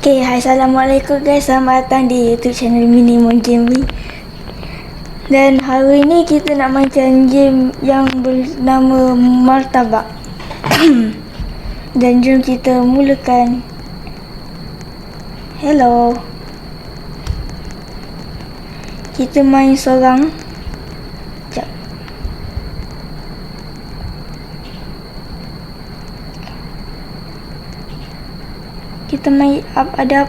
Okay, hai, Assalamualaikum guys. Selamat datang di YouTube channel Minimum Gaming. Dan hari ni kita nak mainkan game yang bernama Martabak. Dan jom kita mulakan. Hello. Kita main seorang. Sekejap. Kita main ada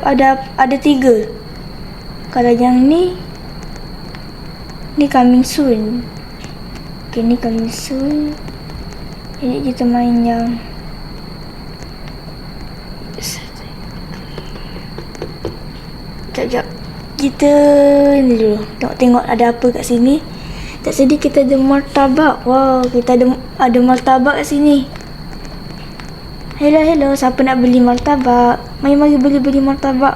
3. Kalau yang ni coming soon. Okay, ni coming soon. Jadi kita main yang sekejap. Kita ni dulu tengok ada apa kat sini. Tak sedih kita ada martabak. Wow, kita ada martabak kat sini. Hello, siapa nak beli martabak? Mari beli martabak.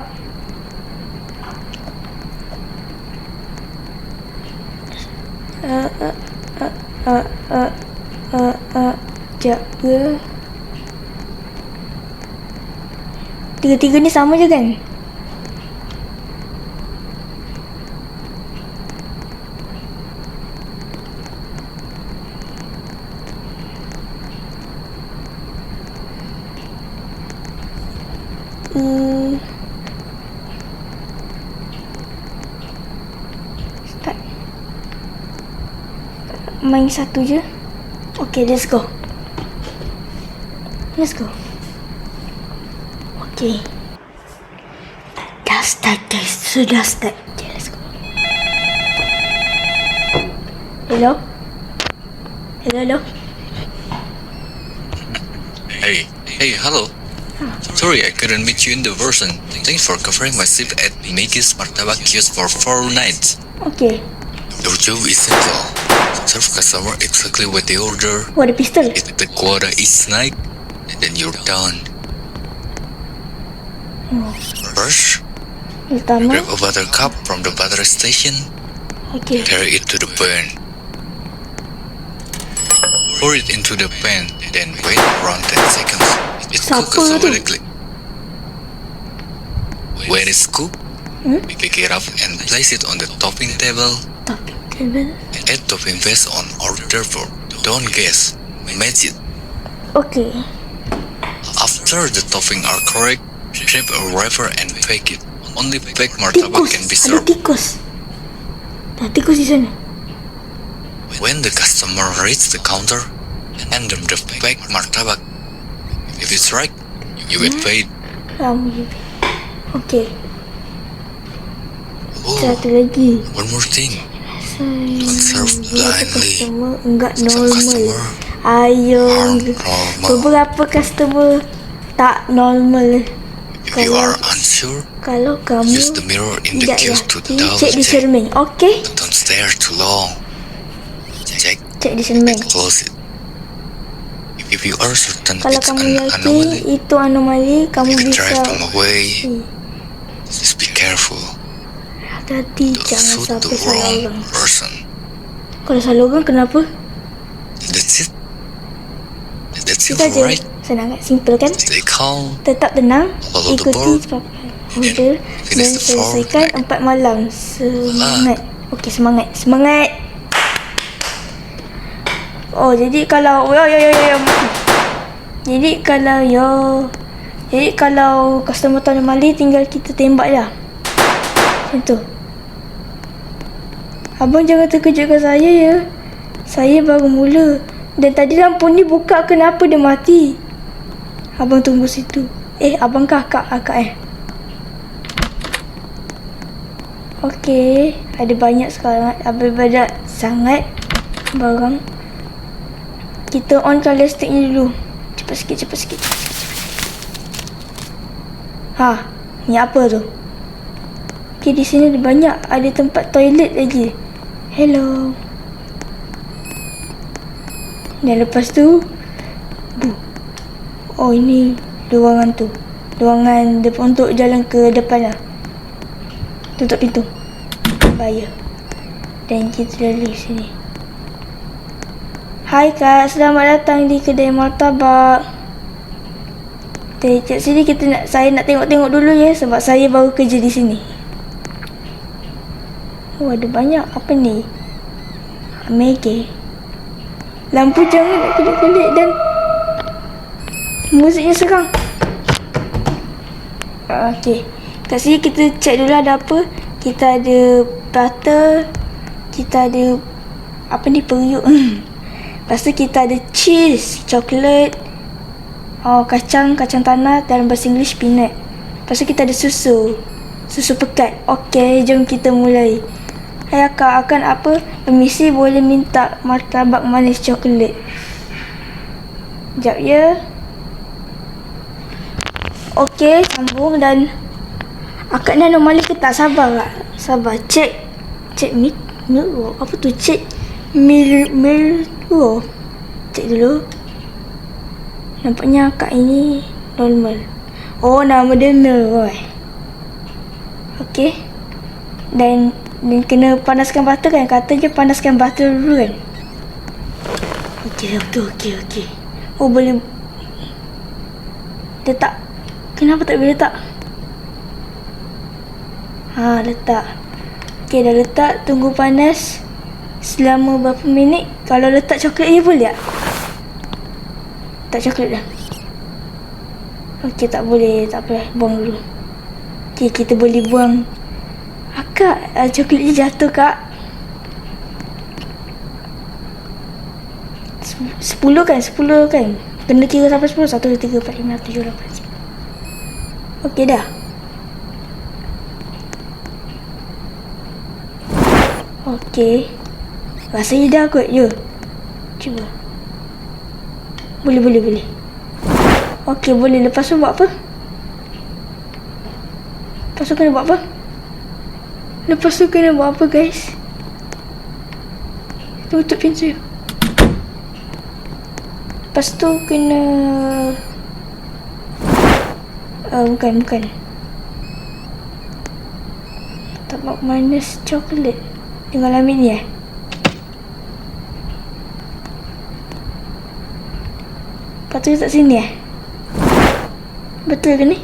Sekejap ke? Tiga-tiga ni sama je kan? Start. Main satu je. Okay, let's go. Okay. Sudah start. Okay, let's go. Hello. Hey, hello. Sorry, I couldn't meet you in the person. Thanks for covering my shift at Mickey's Martabak Kiosk for 4 nights. Okay. Your job is simple. Serve customer exactly what they order. Oh, ada pistol. Hit the quota each night, and then you're done. First, Pertama. grab a butter cup from the butter station. Okay. Carry it to the pan. Pour it into the pan, then wait around 10 seconds. It cooks automatically. When it's cooked, pick it up and place it on the topping table. Add topping paste on order for. Don't guess. Match it. Okay. After the topping are correct, wrap a wrapper and bake it. Only baked martabak can be Ada served. tikus. Dah tikus di sana. When the customer reaches the counter, hand them the baked martabak. If it's right, you get paid. Okay. Oh, Satu lagi. one more thing. Don't serve blindly. Enggak Some normal. customer Ayo. are normal. Beberapa customer tak normal. If you are unsure, Kalau kamu use the mirror in the tidak kiosk to yakin, double cek di check. cermin. Okay? Don't stare too long. Check Cek di cermin. and close it. If you are certain Kalau it's kamu an yakin anomaly, itu anomali, kamu you can bisa drive them away. Just be careful. hati-hati, Don't jangan shoot the sampai salah wrong orang. person. Kalau salah orang kenapa? That's it. That's it, Kita je. right? Senang kan? Simple kan? Stay calm. Tetap tenang, Follow the ikuti board. order dan Finish the selesaikan 4 malam. Semangat. Okey, semangat. Oh, jadi kalau Jadi kalau customer tu anomali, tinggal kita tembak dah. Macam tu. Abang jangan terkejutkan saya ya. Saya baru mula. Dan tadi lampu ni buka, kenapa dia mati? Abang tunggu situ. Abang kah akak Okey, ada banyak sekarang. Banyak sangat barang. Kita on color stick ni dulu. Cepat sikit. Ni apa tu? Okey, di sini ada banyak. Ada tempat toilet lagi. Hello. Dan lepas tu oh, ini ruangan tu. Ruangan depan untuk jalan ke depan lah. Tutup pintu. Bayar. Dan kita dari sini. Hai Kak, selamat datang di kedai martabak. Kat sini saya nak tengok-tengok dulu ya, sebab saya baru kerja di sini. Oh, ada banyak. Apa ni? Amege. Lampu jangan nak kelip-kelip dan musiknya seram. Okey. Kat sini kita check dulu ada apa. Kita ada butter. Kita ada apa ni, periuk. Lepas tu kita ada cheese, coklat, kacang tanah, dalam bahasa Inggeris peanut. Lepas tu kita ada susu pekat. Okey, jom kita mulai. Hai akak, akan apa? Permisi, boleh minta martabak manis coklat. Sekejap ya. Okey, sambung. Dan akak ni anomali ke tak? Sabar kak. Sabar. Cek milk. Apa tu? Cek milk. Cek dulu. Nampaknya akak ini normal. Oh, nama dia Mil. Okey. Dan kena panaskan butter kan? Katanya panaskan butter dulu kan? Okey. Oh, boleh letak. Kenapa tak boleh letak? Letak. Okey, dah letak. Tunggu panas selama berapa minit. Kalau letak coklat ni boleh tak? Tak coklat dah. Okey, tak boleh. Tak apa, buang dulu. Okey, kita boleh buang. Akak, coklat ni jatuh kak. 10 kan? Kena kira sampai 10. 1, 2, 3, 4, 5, 6, 7, 8, 9. Okey dah. Okey. Rasanya dah kot. Yo, cuba. Boleh. Okey, boleh. Lepas tu buat apa? Lepas tu kena buat apa guys? Tutup pintu. Lepas tu kena bukan tabak manis coklat. Tinggal ambil ni Lepas tu letak sini Betul ke ni?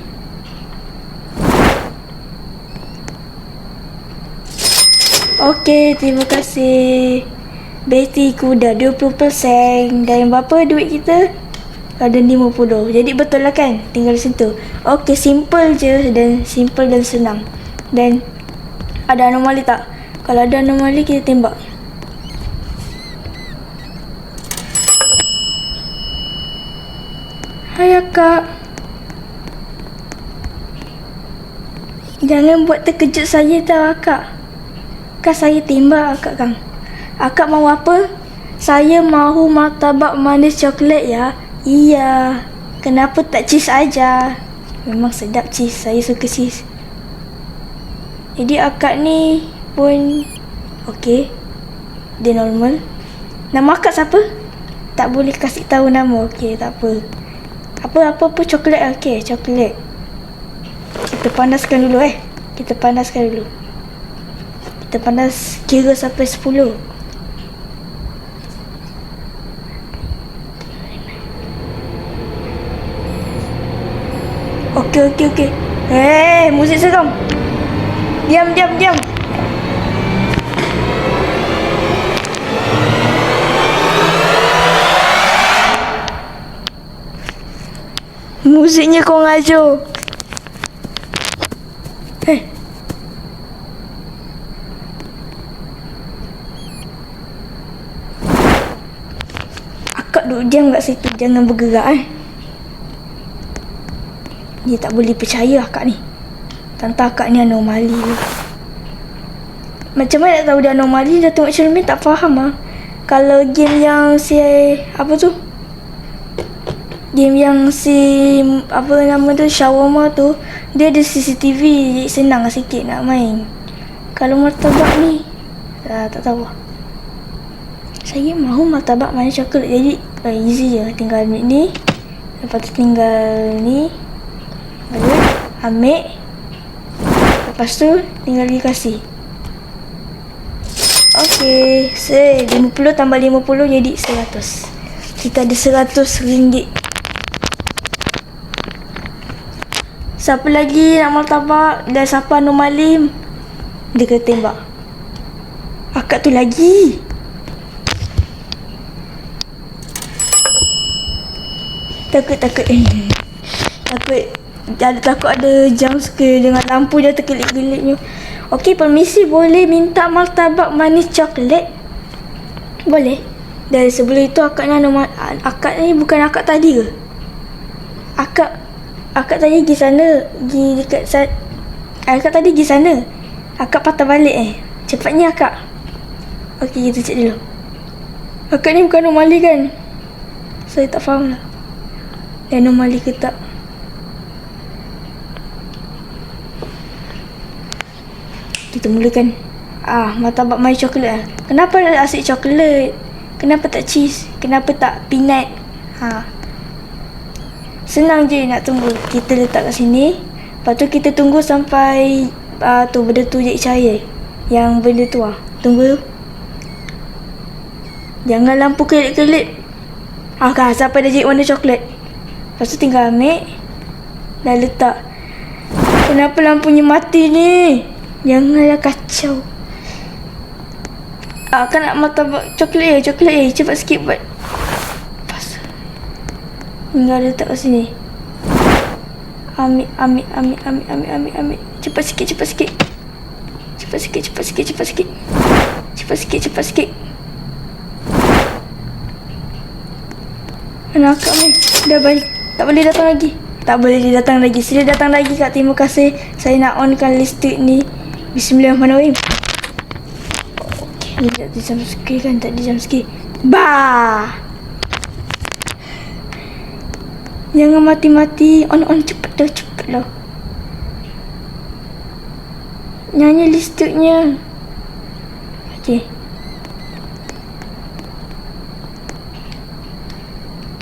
Okey, terima kasih Betty Kuda 20%. Dan berapa duit kita? Ada 50. Jadi betul lah kan? Tinggal situ. Okey, simple je. Dan simple dan senang. Dan ada anomali tak? Kalau ada anomali kita tembak. Hai akak, jangan buat terkejut saya tau akak. Kan saya tembak akak kan. Akak mahu apa? Saya mahu martabak manis coklat ya. Iya. Kenapa tak cheese aja? Memang sedap cheese. Saya suka cheese. Jadi akak ni pun okey. Dia normal. Nama akak siapa? Tak boleh kasih tahu nama. Okey, tak apa. Apa coklat. Okey, coklat. Kita panaskan dulu Kita panas kira sampai 10. Okey. Muzik seram. Diam. Musiknya kau ngajo. Akak duduk diam kat situ. Jangan bergerak Dia tak boleh percaya akak ni. Tante akak ni anomali. Macam mana nak tahu dia anomali? Dah tengok cermin tak faham Kalau game yang si game yang apa nama tu, shawarma tu, dia ada CCTV. Jadi senang sikit nak main. Kalau martabak ni tak tahu. Saya mahu martabak manis coklat. Jadi easy je. Tinggal ambil ni. Lepas tu tinggal ni. Baru ambil. Lepas tu tinggal dikasih. Okey, 50 tambah 50 jadi 100. Kita ada 100 ringgit. Siapa lagi nak martabak? Dan siapa anomali? Dia kena tembak. Akak tu lagi. Takut. Takut ada jump scare dengan lampu dia terkelip-kelipnya. Okey, permisi, boleh minta martabak manis coklat? Boleh. Dan sebelum itu akak ni bukan akak tadi ke? Akak tadi pergi sana. Akak tadi pergi sana. Akak patah balik Cepatnya akak. Okey, kita cek dulu. Akak ni bukan anomali kan? Saya tak faham lah. Dia anomali ke tak? Kita mulakan. Martabak manis coklat. Kenapa ada asyik coklat? Kenapa tak cheese? Kenapa tak peanut? Senang je nak tunggu. Kita letak kat sini. Lepas tu kita tunggu sampai benda tu jadi cair. Yang benda tu tunggu. Jangan lampu kelip-kelip. Sampai dah jadi warna coklat. Lepas tu tinggal ambil. Dah letak. Kenapa lampunya mati ni? Janganlah kacau. Kan nak martabak coklat cepat sikit buat. Pas. Tinggal letak kat sini. Ambil. Cepat sikit. Mana akak ni? Dah baik. Tak boleh datang lagi. Sila datang lagi, Kak. Terima kasih. Saya nak onkan listrik ni. Bismillahirrahmanirrahim. Okey, tak ada jump scare. Bah! Jangan mati-mati. On cepat dah. Nyanyi listriknya. Okey.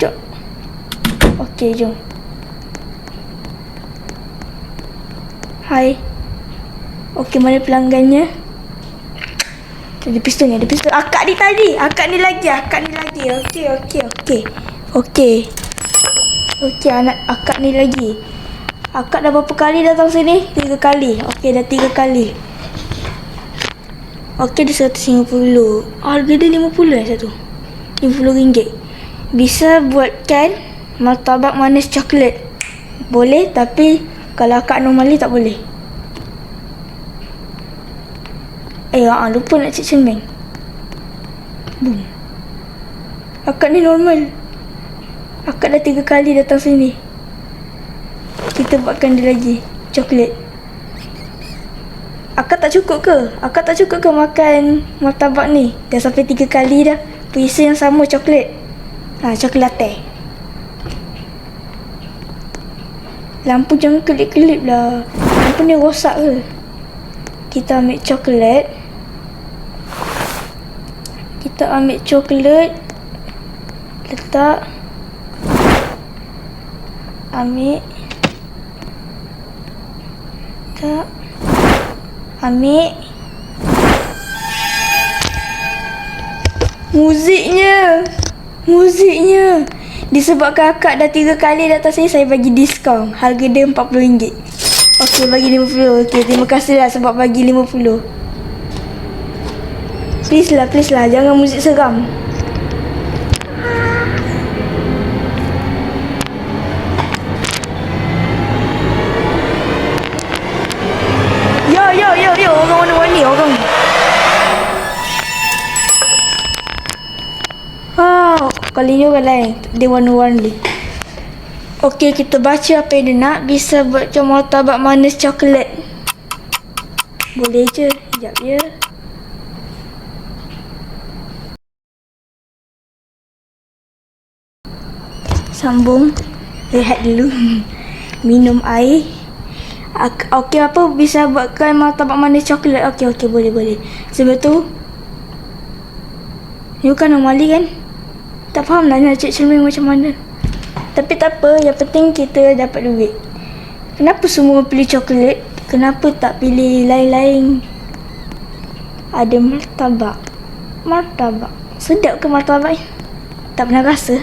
Jom. Okey, jom. Hai. Okey, mana pelanggannya? Ada pistol. Akak ni lagi. Okey, anak akak ni lagi. Akak dah berapa kali datang sini? 3 kali. Okey, dah 3 kali. Okey, dia 150. Harga dia 50 satu. RM50. Bisa buatkan martabak manis coklat? Boleh, tapi kalau akak anomali tak boleh. Lupa nak cek cermin. Boom. Akak ni normal. Akak dah 3 kali datang sini. Kita buatkan dia lagi coklat. Akak tak cukup ke makan martabak ni? Dah sampai 3 kali dah. Perisa yang sama coklat. Coklat latte. Lampu jangan kelip-kelip lah. Lampu ni rosak ke? Kita ambil coklat. Letak. Ambil. Muziknya. Disebabkan akak dah 3 kali datang sini, saya bagi diskaun. Harga dia RM40. Okey, bagi 50. Okey, terima kasih lah sebab bagi 50. Please lah. Jangan muzik seram. Yo, orang warna-warni orang. Kali ni orang lain. Dia warna-warni. Okey, kita baca apa yang dia nak. Bisa buat martabak manis coklat. Boleh je. Sekejap ya. Sambung. Rehat dulu. Minum air. Okey, apa bisa buatkan martabak manis coklat? Okey, boleh. Sebab tu ni bukan anomali kan? Tak faham lah nak cek cermin macam mana. Tapi tak apa, yang penting kita dapat duit. Kenapa semua pilih coklat? Kenapa tak pilih lain-lain? Ada martabak. Sedap ke martabak? Tak pernah rasa.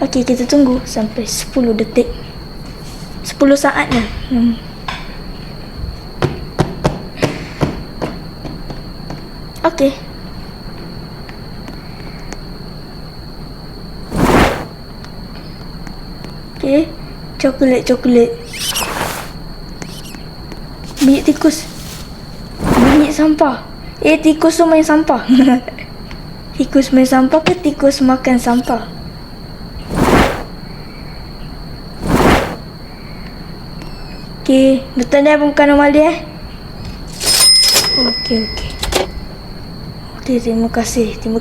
Okey, kita tunggu sampai 10 detik. 10 saat lah. Okey. Okey, coklat. Bunyi tikus. Bunyi sampah. Tikus tu main sampah. Tikus main sampah ke tikus makan sampah? Okey, betul dah bukan anomali Okey. Okey, terima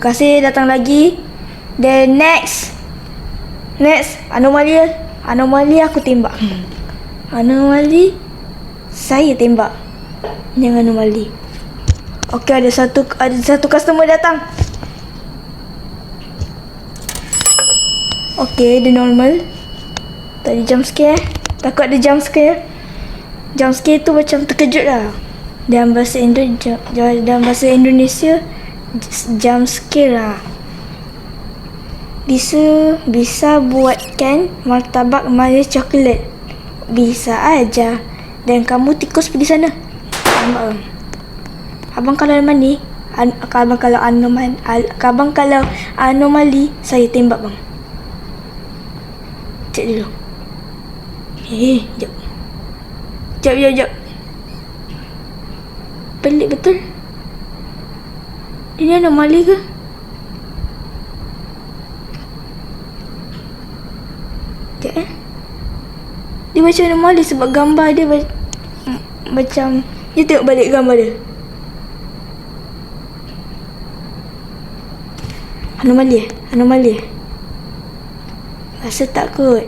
kasih datang lagi. Then next anomali aku tembak. Anomali saya tembak. Yang anomali. Okey, ada satu customer datang. Okey, dia normal. Tak ada jump scare. Takut ada jump scare. Jump scare tu macam terkejut lah. Dalam bahasa Indonesia jump scare lah. Bisa buatkan martabak manis coklat. Bisa aja. Dan kamu tikus pergi sana. Nampak? Abang kalau mani, abang kalau anomali, saya tembak bang. Cek dulu. Jap. Pelik betul. Ini anomali ke? Sekejap Dia macam anomali sebab gambar dia macam. Dia tengok balik gambar dia. Anomali Rasa takut.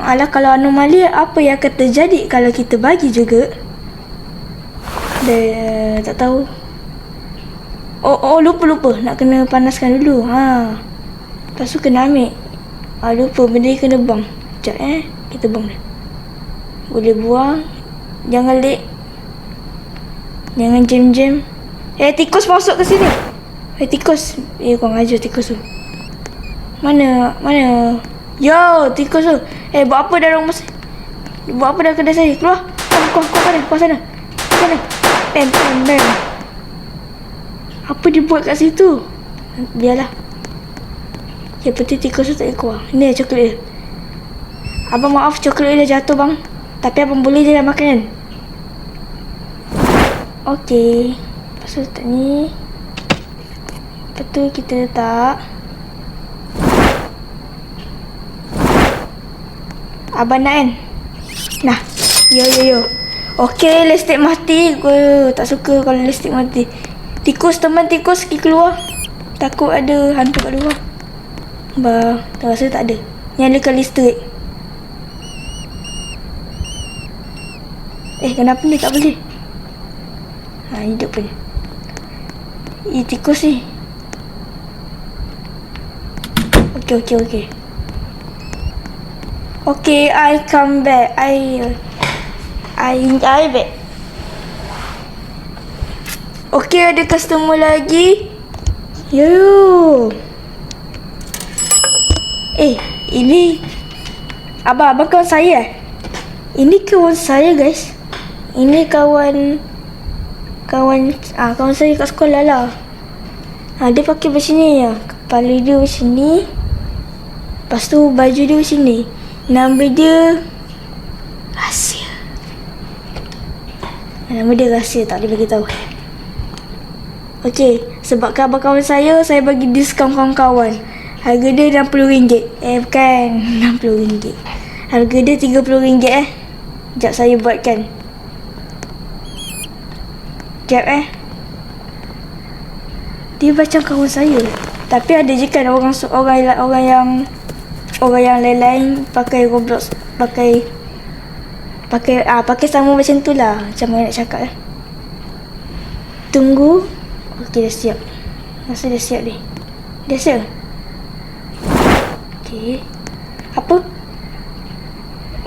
Alah, kalau anomali, apa yang akan terjadi kalau kita bagi juga? Dia tak tahu. Oh, lupa. Nak kena panaskan dulu. Lepas tu kena ambil. Lupa, benda ni kena buang. Sekejap kita buang dia. Boleh buang. Jangan lek. Jangan jam-jam. Tikus masuk ke sini. Tikus. Korang ajar tikus tu. Mana? Yo, tikus tu. Buat apa dalam rumah saya? Buat apa dalam kedai saya? Keluar. Kau sana. Bam. Apa dia buat kat situ? Biarlah. Yang penting tikus tu tak boleh keluar. Ni coklat dia. Abang maaf, coklat dia jatuh bang. Tapi abang boleh je dah makan kan? Okey. Lepas tu letak ni. Lepas tu kita letak. Abang nak kan? Nah. Yo. Okey, listrik mati. Gue tak suka kalau listrik mati. Tikus pergi keluar. Takut ada hantu kat luar. Tak rasa tak ada. Nyalakan listrik. Kenapa ni tak boleh? Hidup pun. Tikus ni. Okey. Okay, I come back. I back. Okay, ada customer lagi. Yo. Ini abang kawan saya. Ini kawan saya, guys. Ini kawan saya kat sekolah lah. Dia pakai macam ni ya. Kepala dia macam ni. Lepas tu baju dia macam ni. Nama dia rahsia. Nama dia rahsia, tak boleh bagi tahu. Okey, sebab abang kawan saya bagi diskaun kawan-kawan. Harga dia RM60. Bukan RM60. Harga dia RM30. Sekejap saya buatkan. Sekejap Dia macam kawan saya. Tapi ada je kan orang yang lain-lain pakai Roblox, pakai sama macam tu lah. Macam mana nak cakap Tunggu. Okey, dah siap. Rasa dah siap ni. Dah siap. Okey. Apa?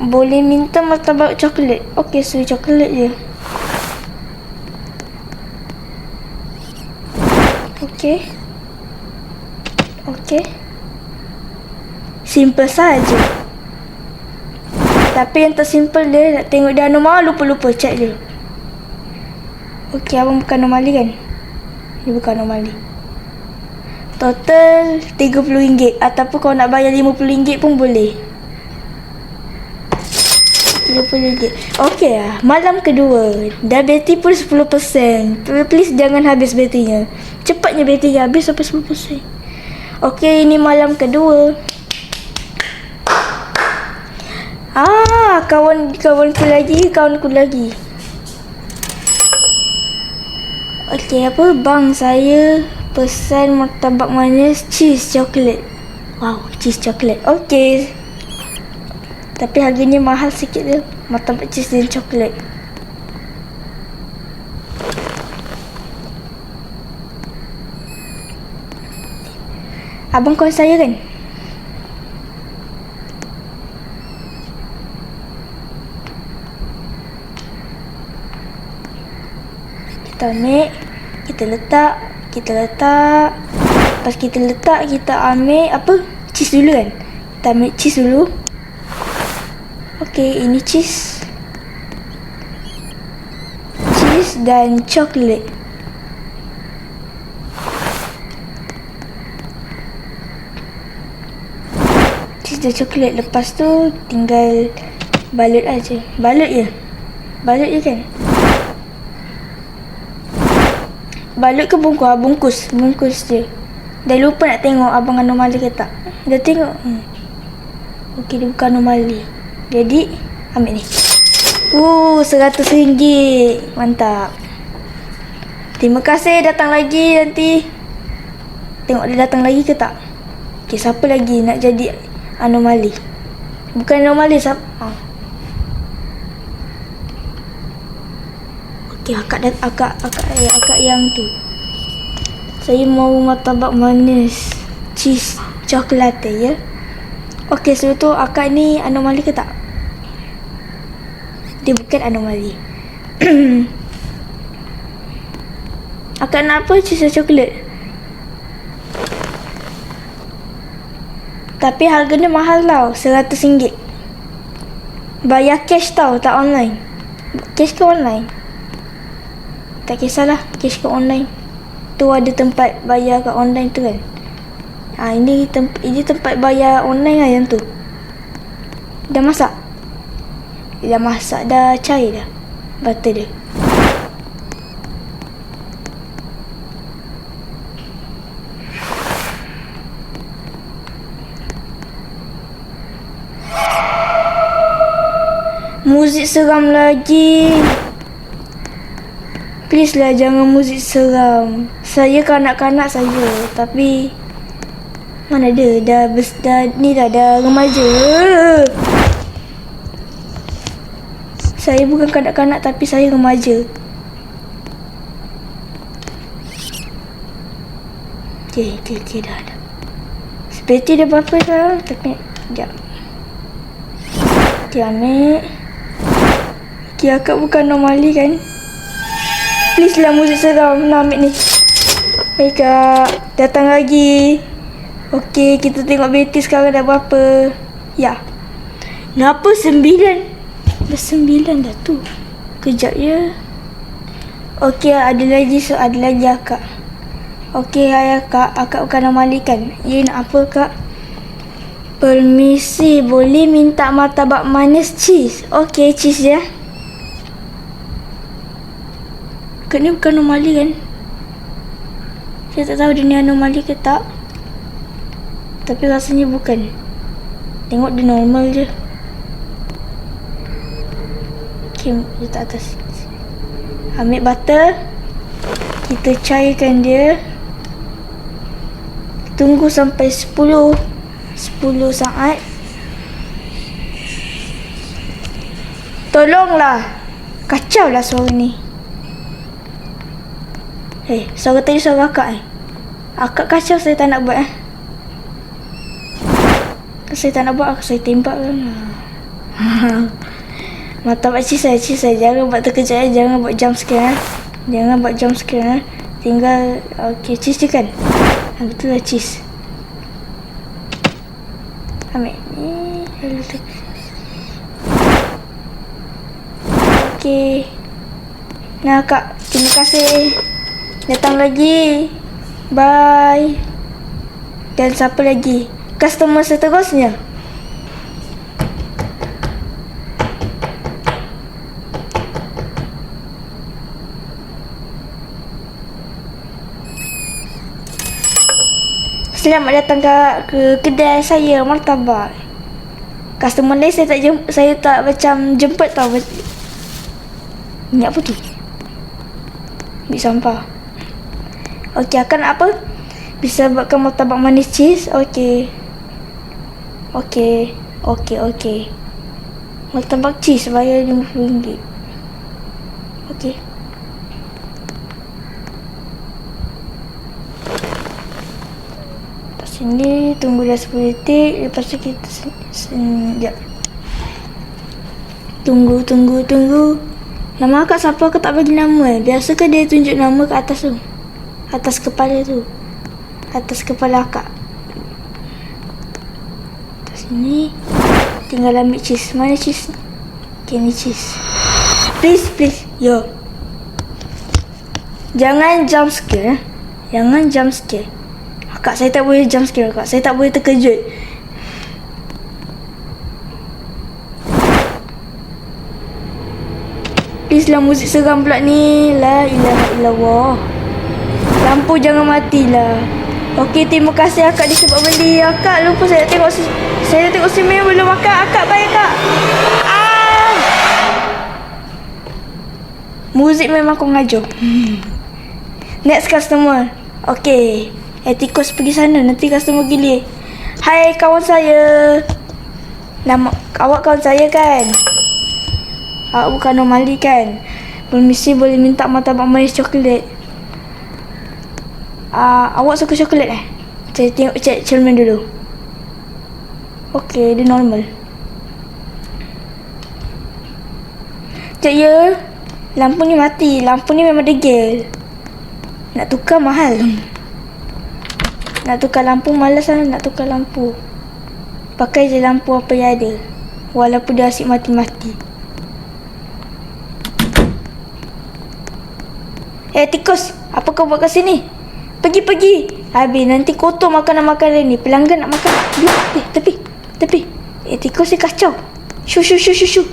Boleh minta martabak coklat. Okey, suruh coklat je. Okey. Okey. Simple saja. Tapi yang tersimple dia nak tengok dia anomali, lupa-lupa check dia. Okey, abang bukan anomali kan? Dia bukan anomali. Total RM30 ataupun kalau nak bayar RM50 pun boleh. RM30. Okey lah. Malam kedua. Dah bateri pun 10%. Please jangan habis baterinya. Cepatnya baterinya habis sampai 10%. Okey, ini malam kedua. Kawanku lagi. Okey, apa? Bang, saya pesan martabak manis cheese coklat. Wow, cheese coklat. Okey. Tapi harganya mahal sikit dia. Martabak cheese dan coklat. Abang kawan saya kan? Kita ambil, kita letak. Lepas kita letak, kita ambil apa? Cheese dulu kan? Kita ambil cheese dulu. Okey, ini cheese. Cheese dan coklat. Cheese dan coklat. Lepas tu tinggal balut aja. Balut je kan? Balut ke bungkus? Bungkus je. Dah lupa nak tengok abang anomali ke tak. Dah tengok. Okey, dia bukan anomali. Jadi ambil ni. RM100. Mantap. Terima kasih, datang lagi nanti. Tengok dia datang lagi ke tak. Okey, siapa lagi nak jadi anomali? Bukan anomali, siapa? Okey, akak yang tu. Saya mau martabak manis cheese coklat ya. Okey, sebelum tu akak ni anomali ke tak? Dia bukan anomali. Akak nak apa? Cheese coklat. Tapi harganya mahal tau, RM100. Bayar cash tau, tak online. Cash ke online? Tak kisahlah, cash ke online. Tu ada tempat bayar kat online tu kan. Ini tempat bayar online lah yang tu. Dah masak? Dah masak, dah cair dah butter dia. Muzik seram lagi. Please lah, jangan muzik seram. Saya kanak-kanak saja. Tapi mana ada, dah remaja. Saya bukan kanak-kanak tapi saya remaja. Okey, dah. Seperti dah berapa sekarang? Tapi, sekejap. Okey, ambil. Okey, akak bukan anomali kan? Please lah muzik seram. Nak ambil ni. Baik kak, datang lagi. Okey, kita tengok bateri sekarang dah berapa. Ya. Kenapa 9? Dah 9 dah tu. Kejap ya. Okey, ada lagi akak. Okey, hai akak. Akak bukan anomali kan? Ya, nak apa kak? Permisi, boleh minta martabak manis cheese? Okey, cheese ya. Kak ni bukan anomali kan? Saya tak tahu dia ni anomali ke tak. Tapi rasanya bukan. Tengok dia normal je. Okay, letak atas. Ambil butter. Kita cairkan dia. Tunggu sampai 10 saat. Tolonglah. Kacau lah suara ni. Suara tadi suara akak Akak kacau, saya tak nak buat Saya tak nak buat, saya tembak kan. Martabak cheese saya. Jangan buat terkejut Jangan buat jump scare Tinggal, okey, cheese je kan? Betul lah cheese. Ambil ni. Okey. Nah Kak, terima kasih. Datang lagi. Bye. Dan siapa lagi? Customer seterusnya. Selamat datang ke kedai saya, martabak. Customer lain saya tak macam jemput tau. Ni apa tu? Ambil sampah. Okey, akan apa? Bisa buatkan martabak manis cheese. Okey. Martabak cheese bayar RM50. Okey. Sini tunggu dah 10 detik. Lepas tu kita sekejap. Tunggu. Nama akak siapa? Aku tak bagi nama. Biasa ke dia tunjuk nama kat atas tu? Atas kepala tu. Atas kepala akak. Atas sini. Tinggal ambil cheese. Mana cheese? Okay, ni cheese. Please. Yo. Jangan jump scare. Kak, saya tak boleh jump scare, Kak. Saya tak boleh terkejut. Please lah, muzik seram pula ni. La ilaha illallah. Lampu jangan matilah. Okey, terima kasih akak disebab beli. Akak lupa saya tengok Simeon belum makan. Akak bayar, Kak. Muzik memang kau ngajar. Next customer. Okey. Tikus pergi sana, nanti customer gila. Hai kawan saya. Nama awak kawan saya kan? Awak bukan Normali kan? Permisi, boleh minta martabak manis coklat? Awak suka coklat Saya tengok cek cermin dulu. Okey, dia normal. Cek ya. Lampu ni mati. Lampu ni memang degil. Nak tukar mahal. Nak tukar lampu malas lah nak tukar lampu. Pakai je lampu apa yang ada. Walaupun dia asyik mati-mati. Tikus, apa kau buat kat sini? Pergi. Habis nanti kotor makanan-makanan ni. Pelanggan nak makan. Tepi. Tikus ni kacau. Shoo.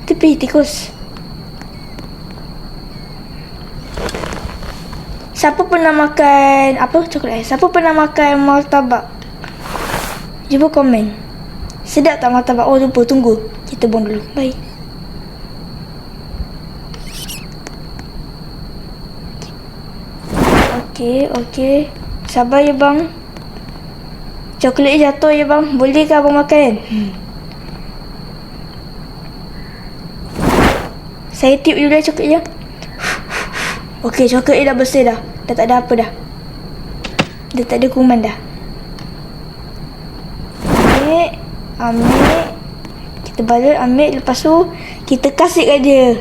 Tepi tikus. Siapa pernah makan coklat? Siapa pernah makan martabak? Cuba komen. Sedap tak martabak? Oh, lupa, tunggu. Kita buang dulu. Bye. Okey. Sabar ya bang. Coklat jatuh ya bang. Boleh ke abang makan? Saya tiup dulu coklat je. Okey, coklat dah bersih dah. Dah tak ada apa dah. Dah tak ada kuman dah. Ambil. Kita balut, ambil. Lepas tu, kita kasih kat dia.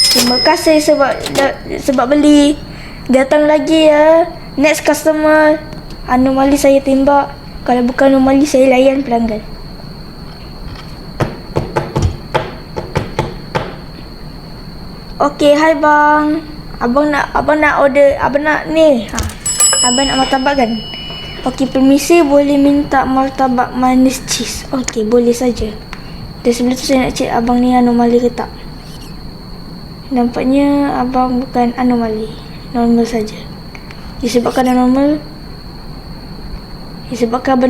Terima kasih sebab beli. Datang lagi ya. Next customer. Anomali saya tembak. Kalau bukan anomali, saya layan pelanggan. Okey, hai bang. Abang nak order, abang nak ni. Abang nak martabak kan? Okey, permisi, boleh minta martabak manis cheese. Okey, boleh saja. Dan sebelum tu saya nak cek abang ni anomali ke tak. Nampaknya abang bukan anomali. Normal saja. Disebabkan abang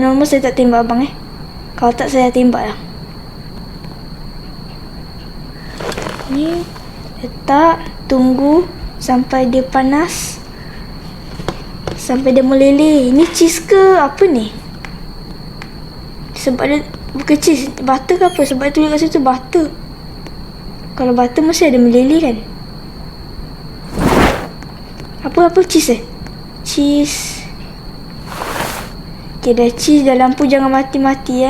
normal, saya tak tembak abang Kalau tak, saya tembak lah. Ni letak, tunggu sampai dia panas, sampai dia meleleh. Ini cheese ke apa ni? Sebab dia bukan cheese, butter ke apa? Sebab dia tulis kat situ butter. Kalau butter mesti ada meleleh kan? Apa cheese Cheese. Okay, dah cheese, dah lampu jangan mati-mati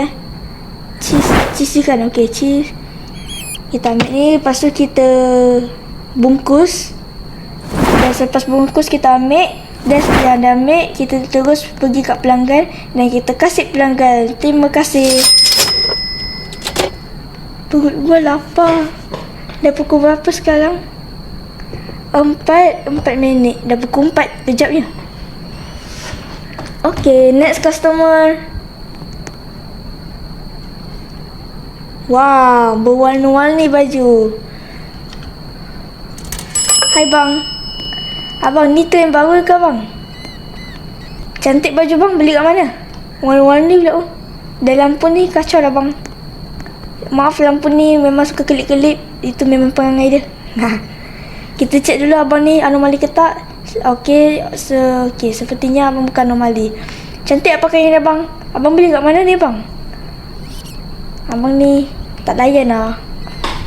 Cheese kan? Okay, cheese. Kita ambil ni, lepas tu kita bungkus Dan selepas bungkus kita ambil. Dan setelah dah ambil, kita terus pergi kat pelanggan dan kita kasih pelanggan. Terima kasih. Perut gua lapar. Dah pukul berapa sekarang? 4 minit. Dah pukul 4. Kejap je. Okay, next customer. Wow, berwarna-warni baju. Hai bang. Abang, ni trend baru ke bang? Cantik baju bang, beli kat mana? Warna-warni pula. Dan lampu ni kacau lah bang. Maaf, lampu ni memang suka kelip-kelip. Itu memang perangai dia. Kita cek dulu abang ni anomali ke tak. Okay, sepertinya abang bukan anomali. Cantik apa kain dia bang? Abang beli kat mana ni bang? Abang ni tak layan lah.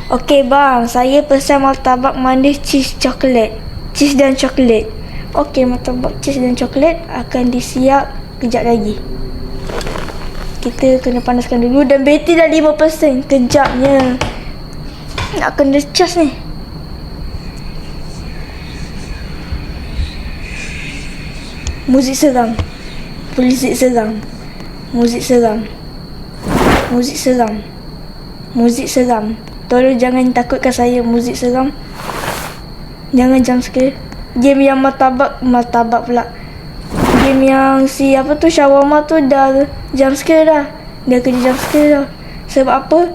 Okay bang, saya pesan martabak manis cheese coklat. Cheese dan coklat. Okay, martabak cheese dan coklat akan disiap kejap lagi. Kita kena panaskan dulu. Dan bateri dah 5%. Kejapnya. Nak kena cas ni. Muzik seram. Muzik seram. Muzik seram. Muzik seram. Muzik seram. Tolong jangan takutkan saya. Muzik seram. Jangan jump scare. Game yang martabak pula. Game yang si apa tu, shawarma tu dah jump scare dah. Dia kena jump scare dah. Sebab apa?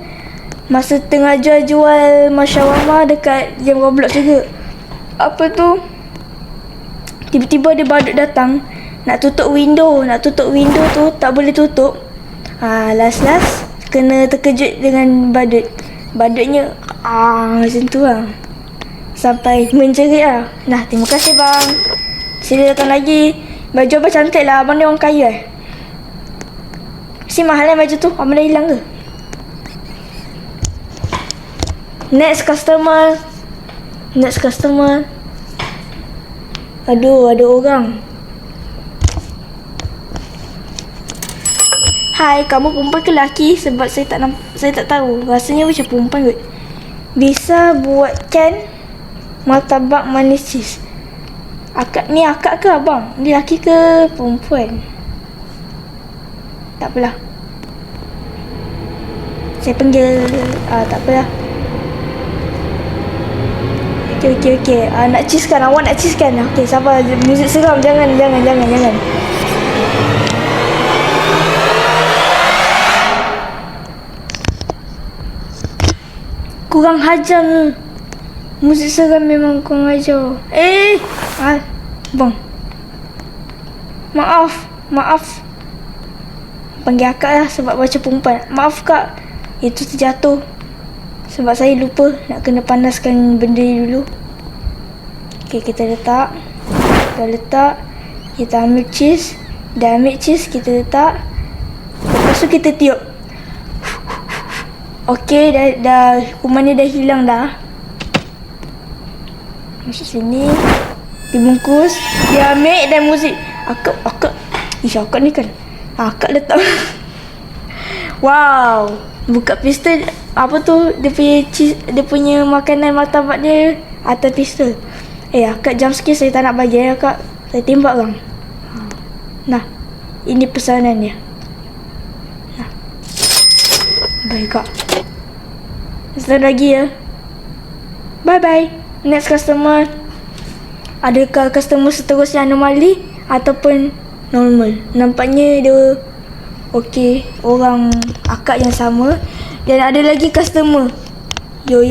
Masa tengah jual shawarma dekat game Roblox juga. Apa tu? Tiba-tiba ada badut datang. Nak tutup window tu tak boleh tutup. Last kena terkejut dengan badut. Badutnya macam tu lah. Sampai menjerit lah. Nah, terima kasih bang. Sila datang lagi. Baju abang cantik lah. Abang ni orang kaya Mesti mahal lah baju tu. Abang dah hilang ke? Next customer. Aduh, ada orang. Hai, kamu perempuan ke lelaki? Sebab saya tak tahu. Rasanya macam perempuan kot. Bisa buatkan martabak manis cheese. Ni akak ke abang? Ni lelaki ke perempuan? Tak apalah. Saya panggil tak apalah. Okey. Nak cheese kan? Awak nak cheese kan? Okey, sabar. Muzik seram. Jangan. Kurang hajar ni. Muzik seram memang kurang ajar. Bang. Maaf. Panggil akak lah sebab baca perempuan. Maaf kak. Itu terjatuh. Sebab saya lupa nak kena panaskan benda ni dulu. Okay, kita letak. Kita ambil cheese. Dah ambil cheese, kita letak. Lepas tu kita tiup. Okay, dah kumannya dah hilang dah. Masuk sini. Dibungkus. Dia ambil dan muzik. Akak ni kan. Akak letak. Wow. Buka pistol. Apa tu? Dia punya makanan martabak dia atas pistol. Akak jump scare saya tak nak bagi akak. Saya tembak bang. Nah. Ini pesanan dia. Nah. Baik kak. Satu lagi ya. Bye. Next customer. Adakah customer seterusnya anomali ataupun normal? Nampaknya dia okey, orang akak yang sama. Dan ada lagi customer. Yo.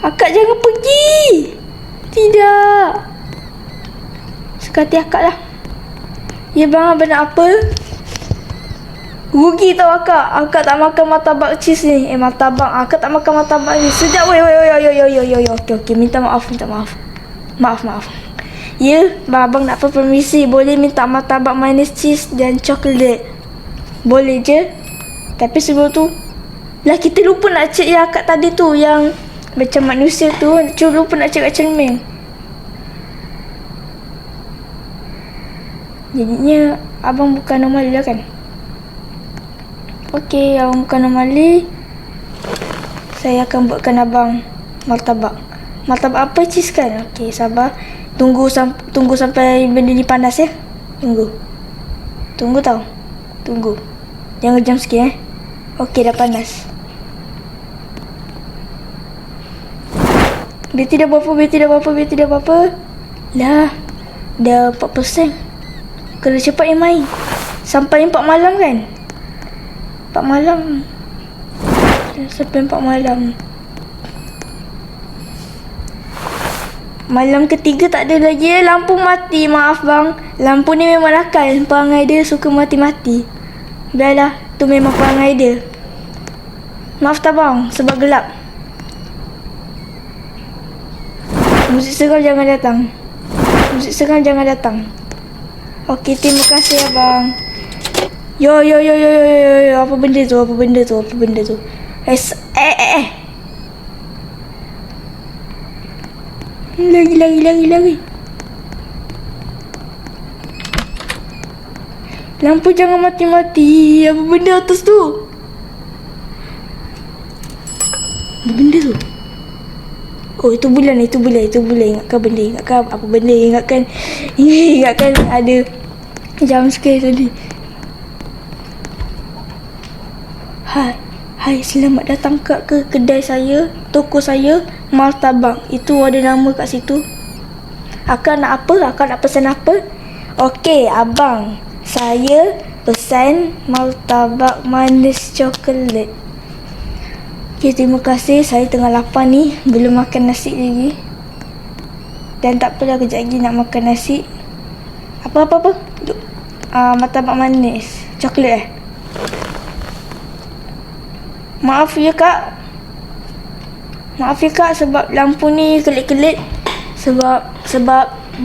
Akak jangan pergi. Tidak. Suka hati akak lah. Ya bang, abang nak apa? Rugi tau akak. Akak tak makan martabak cheese ni. Martabak. Akak tak makan martabak ni. Sekejap. Yo. Okay. Minta maaf. Maaf. Ya, abang nak apa permisi. Boleh minta martabak manis cheese dan coklat. Boleh je. Tapi sebelum tu, kita lupa nak cek yang akak tadi tu. Yang macam manusia tu. Lupa nak cek kat cermin. Jadinya abang bukan normal lah kan? Okey, abang bukan anomali. Saya akan buatkan abang martabak. Martabak apa, cheese kan? Okey, sabar. Tunggu sampai benda ni panas ya. Tunggu tau. Tunggu. Jangan jam sikit Okey, dah panas. Bateri dah berapa? Lah, dah 4%. Kena cepat yang main. Sampai 4 malam kan? 4 malam. Sampai 4 malam. Malam ketiga tak ada lagi lampu mati. Maaf bang, lampu ni memang nakal. Perangai dia suka mati-mati. Biarlah, tu memang perangai dia. Maaf tak bang, sebab gelap. Muzik seram jangan datang. Okey, terima kasih abang. Yo. Apa benda tu? Lari. Lampu jangan mati-mati. Apa benda atas tu? Apa benda tu? Oh, itu bulan. Ingatkan benda. Apa benda? Ingatkan ada jam scare tadi. Hai, selamat datang ke kedai saya, toko saya, martabak. Itu ada nama kat situ. Akak nak apa? Akak nak pesan apa? Okey, abang. Saya pesan martabak manis coklat. Okey, terima kasih. Saya tengah lapar ni. Belum makan nasi lagi. Dan tak apalah, kejap lagi nak makan nasi. Apa? Martabak manis coklat Maaf ya kak sebab lampu ni kelip-kelip. Sebab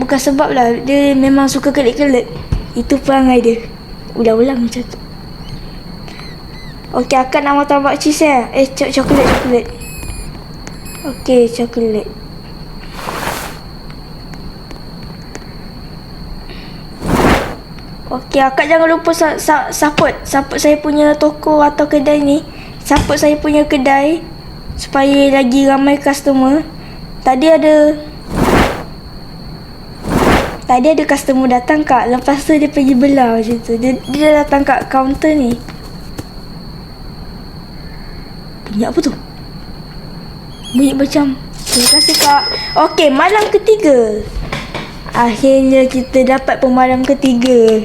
bukan sebab lah, dia memang suka kelip-kelip. Itu perangai dia. Ulang-ulang macam tu. Okey, akak nak martabak cheese coklat. Okey, coklat. Okey, akak jangan lupa support saya punya toko atau kedai ni. Support saya punya kedai supaya lagi ramai customer. Tadi ada customer datang kak. Lepas tu dia pergi belah macam tu. Dia datang kat kaunter ni. Bunyi apa tu? Bunyi macam, terima kasih kak. Okey, malam ketiga. Akhirnya kita dapat malam ketiga.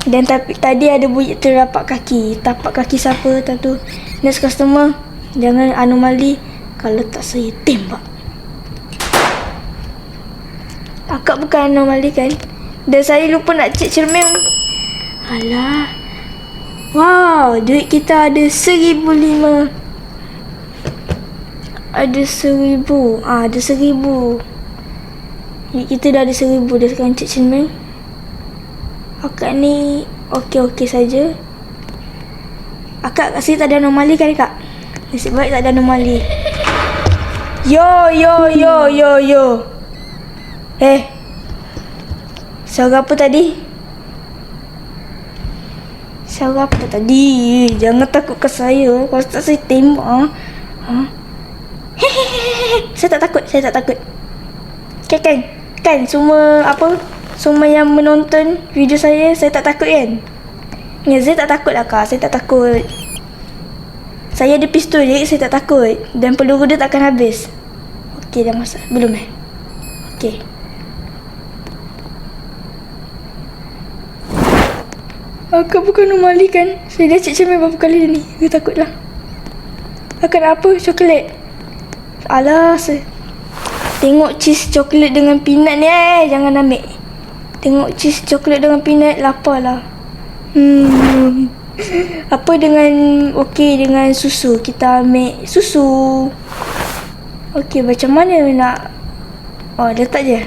Dan tadi ada bunyi tertapak kaki. Tapak kaki siapa tak tu? Next customer, jangan anomali. Kalau tak saya tembak. Akak bukan anomali kan? Dan saya lupa nak cek cermin. Alah. Wow, duit kita ada 1,005. Ada 1,000. Ada 1,000. Duit kita dah ada 1,000. Dah sekarang cek cermin. Akak ni okey saja. Akak kat sini tak ada anomali kan kak? Nasib baik tak ada anomali. Yo. Suara apa tadi? Jangan takut ke saya. Kalau tak saya tembak. Saya tak takut. Kan semua yang menonton video saya tak takut kan? Ya, saya tak takut lah kak. Saya tak takut. Saya ada pistol je, saya tak takut. Dan peluru dia takkan habis. Okey, dah masak. Belum Okey. Akak bukan anomali kan? Saya dah cek cermin berapa kali dah ni. Saya takutlah. Akak nak apa? Coklat? Alah, tengok cheese coklat dengan peanut ni jangan ambil. Tengok cheese coklat dengan peanut, lapar lah. Apa dengan dengan susu? Kita ambil susu. Okey, macam mana nak? Letak je.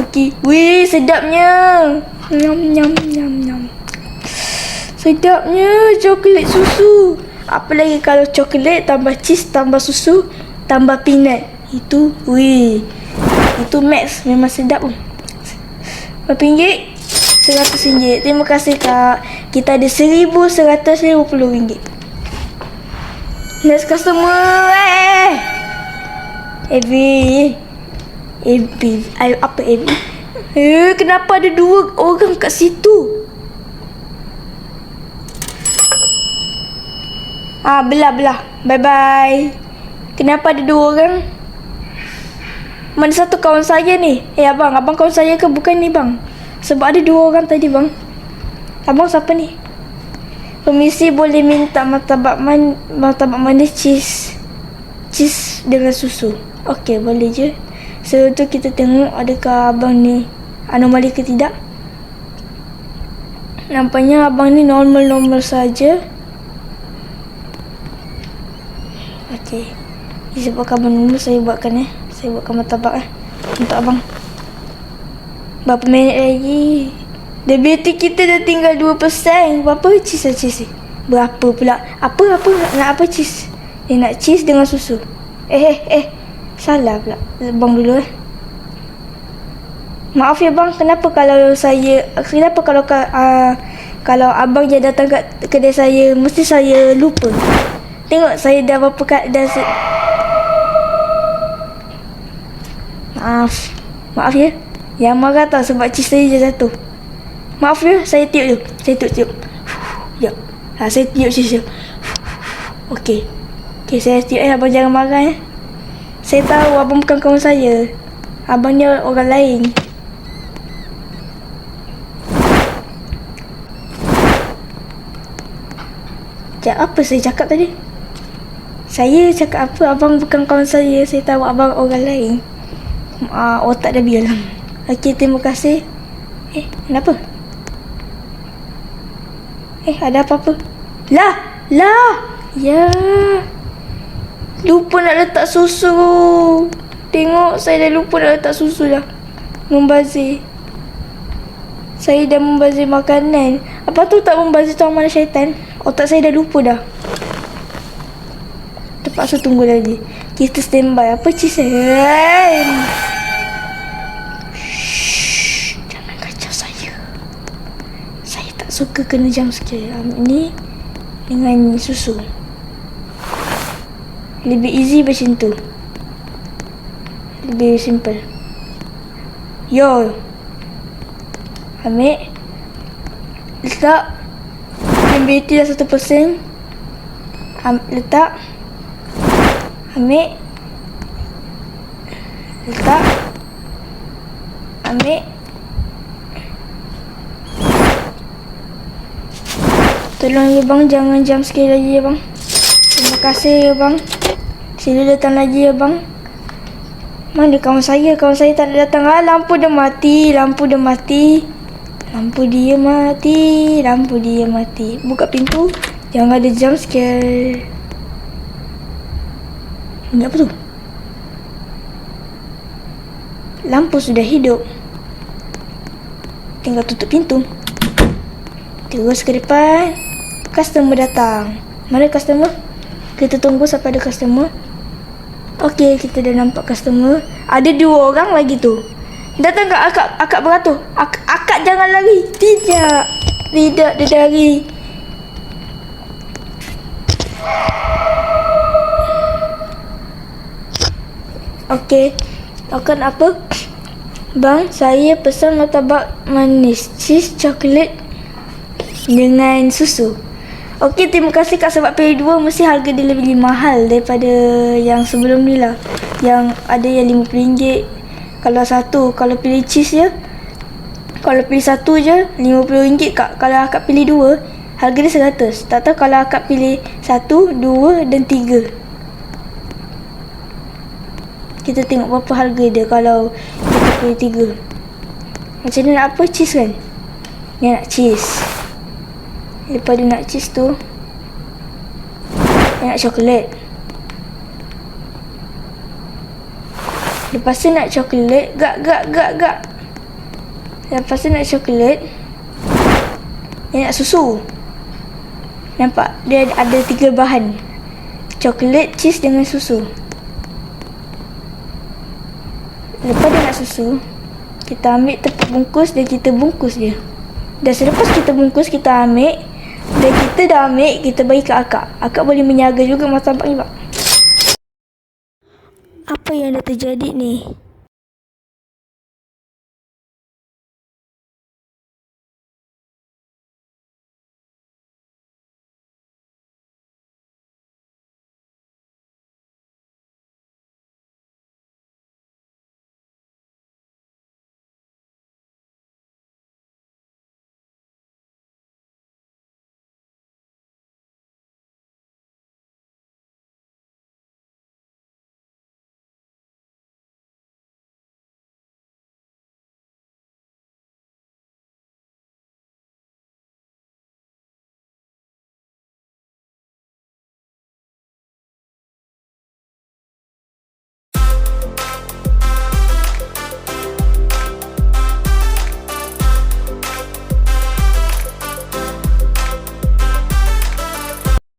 Okey. Wih, sedapnya. Nyam. Sedapnya coklat susu. Apa lagi kalau coklat tambah cheese tambah susu tambah peanut. Itu max, memang sedap pun. Berapa ringgit? RM100. Terima kasih kak. Kita ada RM1,150. Next customer. Evi. Apa Evi? Kenapa ada 2 orang kat situ? Belah. Bye-bye. Kenapa ada 2 orang? Mana satu kawan saya ni? Abang kawan saya ke bukan ni bang? Sebab ada 2 orang tadi bang. Abang siapa ni? Permisi, boleh minta martabak manis cheese dengan susu. Okey, boleh je. So tu kita tengok adakah abang ni anomali ke tidak. Nampaknya abang ni normal saja. Okey. Disebabkan abang normal, saya buatkan Saya buatkan martabak untuk abang. Berapa minit lagi? Diabetes kita dah tinggal 2%. Berapa cheese? Berapa pula? Apa nak apa cheese? Dia nak cheese dengan susu. Salah pula. Bang dulu Maaf ya bang, kenapa kalau abang je datang kat kedai saya, mesti saya lupa. Tengok saya dah berapa Maaf ya. Yang marah tau sebab cheese saya je jatuh. Maaf ya, saya tiup. Sekejap. Saya tiup cheese je. Okey, saya tiup abang jangan marah Saya tahu abang bukan kawan saya. Abang ni orang lain. Apa saya cakap tadi? Saya cakap apa? Abang bukan kawan saya. Saya tahu abang orang lain. Otak dah biar. Okey, terima kasih. Kenapa? Ada apa-apa? Lah. Ya. Lupa nak letak susu. Tengok, saya dah lupa nak letak susu dah. Membazir. Saya dah membazir makanan. Apa tu tak membazir tuan mana syaitan? Otak saya dah lupa dah. Terpaksa tunggu lagi. Kita standby. Apa cheese? Jangan kacau saya. Saya tak suka kena jam scare. Ni dengan susu. Lebih easy macam tu. Lebih simple. Yo. Ambil. Letak. Humidity dah 1%. Letak. Ambil. Letak. Ambil. Tolong ya bang, jangan jam sekali lagi ya bang. Terima kasih ya bang. Sila datang lagi ya bang. Mana kawan saya? Kawan saya tak nak datang. Lampu dah mati. Lampu dia mati. Buka pintu. Jangan ada jump scare. Ini apa tu? Lampu sudah hidup. Tinggal tutup pintu. Terus ke depan. Customer datang. Mana customer? Kita tunggu sampai ada customer. Okey, kita dah nampak customer. Ada 2 orang lagi tu. Datang kat akak beratur. Akak jangan lari. Tidak, dia lari. Okey. Akan apa? Bang, saya pesan martabak manis cheese coklat dengan susu. Okey, terima kasih kak sebab pilih 2 mesti harga dia lebih mahal daripada yang sebelum ni lah. Yang ada yang RM50. Kalau pilih cheese je, kalau pilih 1 je RM50 kak. Kalau akak pilih 2, harga dia 100. Tak tahu kalau akak pilih 1, 2 dan 3. Kita tengok berapa harga dia kalau kita pilih 3. Macam ni nak apa? Cheese kan? Dia nak cheese. Lepas dia nak cheese tu, dia nak coklat. Lepas tu nak coklat. Gak. Lepas tu nak coklat. Dia nak susu. Nampak? Dia ada 3 bahan. Coklat, cheese dengan susu. Lepas dia nak susu, kita ambil tepung bungkus dan kita bungkus dia. Dan selepas kita bungkus, kita ambil Dan kita dah ambil, kita bagi ke akak. Akak boleh menyaga juga martabak ni, Pak. Apa yang dah terjadi ni?